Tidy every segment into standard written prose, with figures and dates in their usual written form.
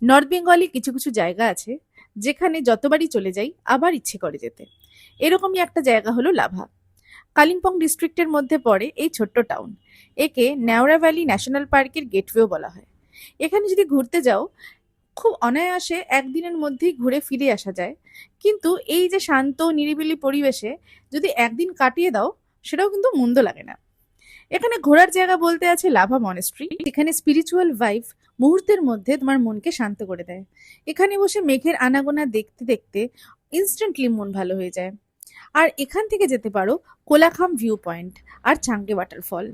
North বেঙ্গলে কিছু কিছু জায়গা আছে যেখানে যতবারই চলে যাই আবার ইচ্ছে করে যেতে। এরকমই একটা জায়গা হলো লাভা। কালিম্পং ডিস্ট্রিক্টের মধ্যে পড়ে এই ছোট্ট টাউন। একে ন্যাওড়া ভ্যালি ন্যাশনাল পার্কের গেটওয়েও বলা হয়। এখানে যদি ঘুরতে যাও, খুব অনায়াসে একদিনের মধ্যেই ঘুরে ফিরে আসা যায়। কিন্তু এই যে শান্ত নিরিবিলি পরিবেশে যদি একদিন কাটিয়ে দাও, সেটাও কিন্তু মন্দ লাগে না। এখানে ঘোরার জায়গা বলতে আছে লাভা মনেস্ট্রি, যেখানে স্পিরিচুয়াল ভাইব মুহূর্তের মধ্যে তোমার মনকে শান্ত করে দেয়। এখানে বসে মেঘের আনাগোনা দেখতে দেখতে ইনস্ট্যান্টলি মন ভালো হয়ে যায়। আর এখান থেকে যেতে পারো কোলাখাম ভিউ পয়েন্ট আর চাঙ্গে ওয়াটারফল।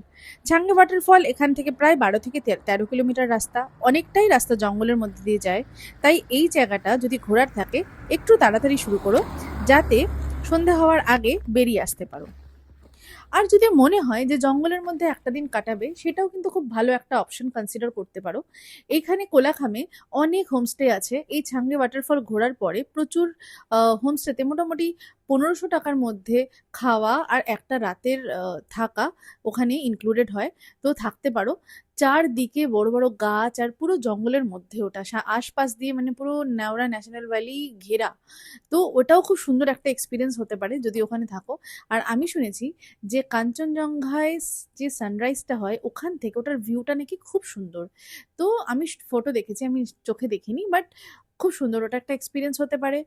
চাঙ্গে ওয়াটারফল এখান থেকে প্রায় 12 থেকে 13 কিলোমিটার রাস্তা, অনেকটাই রাস্তা জঙ্গলের মধ্যে দিয়ে যায়। তাই এই জায়গাটা যদি ঘোরার থাকে, একটু তাড়াতাড়ি শুরু করো, যাতে সন্ধে হওয়ার আগে বেরিয়ে আসতে পারো। আর যদি মনে হয় যে জঙ্গলের মধ্যে একটা দিন কাটাবে, সেটাও কিন্তু খুব ভালো একটা অপশন কনসিডার করতে পারো। এইখানে কোলাখামে অনেক হোমস্টে আছে। এই ছাংরি ওয়াটারফল ঘোরার পরে প্রচুর হোমস্টেতে মোটামুটি 1500 টাকার মধ্যে খাওয়া আর একটা রাতের থাকা ওখানে ইনক্লুডেড হয়। তো থাকতে পারো। চারদিকে বড় বড় গাছ আর পুরো জঙ্গলের মধ্যে ওটা আশপাশ দিয়ে, মানে পুরো নেওড়া ন্যাশনাল ভ্যালি ঘেরা। তো ওটাও খুব সুন্দর একটা এক্সপিরিয়েন্স হতে পারে যদি ওখানে থাকো। আর আমি শুনেছি যে কাঞ্চনজঙ্ঘায় যে সানরাইজটা হয় ওখান থেকে, ওটার ভিউটা নাকি খুব সুন্দর। তো আমি ফটো দেখেছি, আমি চোখে দেখিনি, বাট খুব সুন্দর, ওটা একটা এক্সপিরিয়েন্স হতে পারে।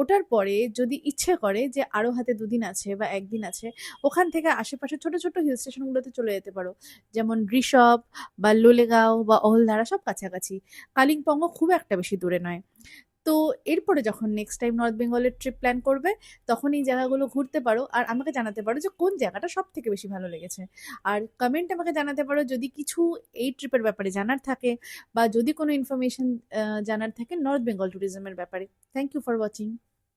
ওটার পরে যদি ইচ্ছে করে যে আরো হাতে 2 দিন আছে বা একদিন আছে, ওখান থেকে আশেপাশে ছোট ছোট হিল স্টেশনগুলোতে চলে যেতে পারো, যেমন ঋষভ বা লোলেগাঁও বা অহলধারা, সব কাছাকাছি। কালিম্পংও খুব একটা বেশি দূরে নয়। তো এরপরে যখন নেক্সট টাইম নর্থ বেঙ্গলের ট্রিপ প্ল্যান করবে, তখন এই জায়গাগুলো ঘুরতে পারো আর আমাকে জানাতে পারো যে কোন জায়গাটা সব থেকে বেশি ভালো লেগেছে। আর কমেন্টে আমাকে জানাতে পারো যদি কিছু এই ট্রিপের ব্যাপারে জানার থাকে, বা যদি কোনো ইনফরমেশন জানার থাকে নর্থ বেঙ্গল ট্যুরিজমের ব্যাপারে। Thank you for watching.